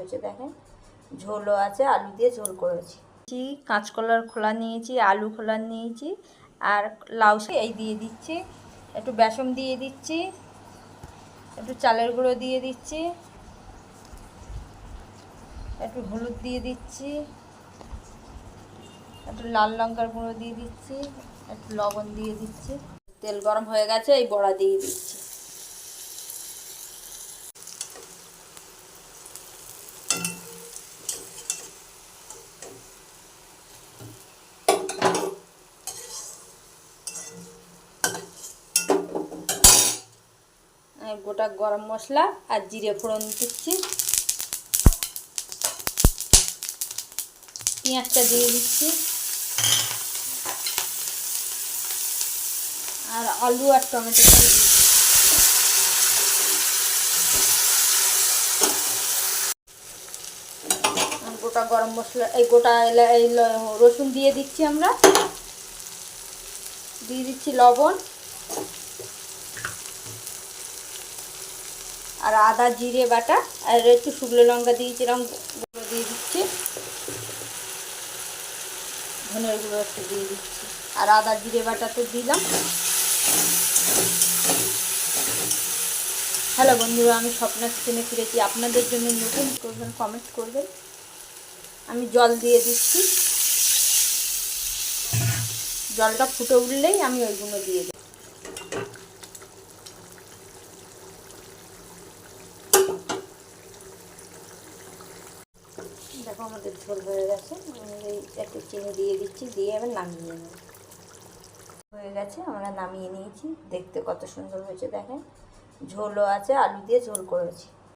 হয়েছে দেখেন, ঝোলও আছে, আলু দিয়ে ঝোল করেছি। কাঁচকলার খোলা নিয়েছি, আলু খোলা নিয়েছি, আর লাউ এই দিয়ে দিচ্ছি, একটু বেসন দিয়ে দিচ্ছি, একটু চালের গুঁড়ো দিয়ে দিচ্ছি, একটু হলুদ দিয়ে দিচ্ছি, একটু লাল লঙ্কার গুঁড়ো দিয়ে দিচ্ছি, একটু লবণ দিয়ে দিচ্ছি। তেল গরম হয়ে গেছে, এই বড়া দিয়ে দিচ্ছি। গোটা গরম মশলা আর জিরে ফোড়ন দিচ্ছি, পেঁয়াজটা দিয়ে দিচ্ছি, আর আলু আর টমেটো দিয়ে দিচ্ছি। গোটা গরম মশলা গোটা রসুন দিয়ে দিচ্ছি, আমরা দিয়ে দিচ্ছি লবণ আর আদা জিরে বাটা, আর একটু শুকনো লঙ্কা দিয়েছি, গুঁড়ো দিয়ে দিচ্ছি, ধনের গুঁড়ো একটু দিয়ে দিচ্ছি, আর আদা জিরে বাটা তো দিলাম। হ্যালো বন্ধুরা, আমি স্বপ্না কিচেনে ফিরেছি। আপনাদের জন্য নতুন করবেন, কমেন্ট করবেন। আমি জল দিয়ে দিচ্ছি, জলটা ফুটে উঠলেই আমি ওইগুলো দিয়ে দিই। দেখো আমাদের ঝোল হয়ে গেছে, এই একটু চিনি দিয়ে দিচ্ছি, দিয়ে এবার নামিয়ে নেব। হয়ে গেছে, আমরা নামিয়ে নিয়েছি। দেখতে কত সুন্দর হয়েছে দেখেন, ঝোলও আছে, আলু দিয়ে ঝোল করেছি।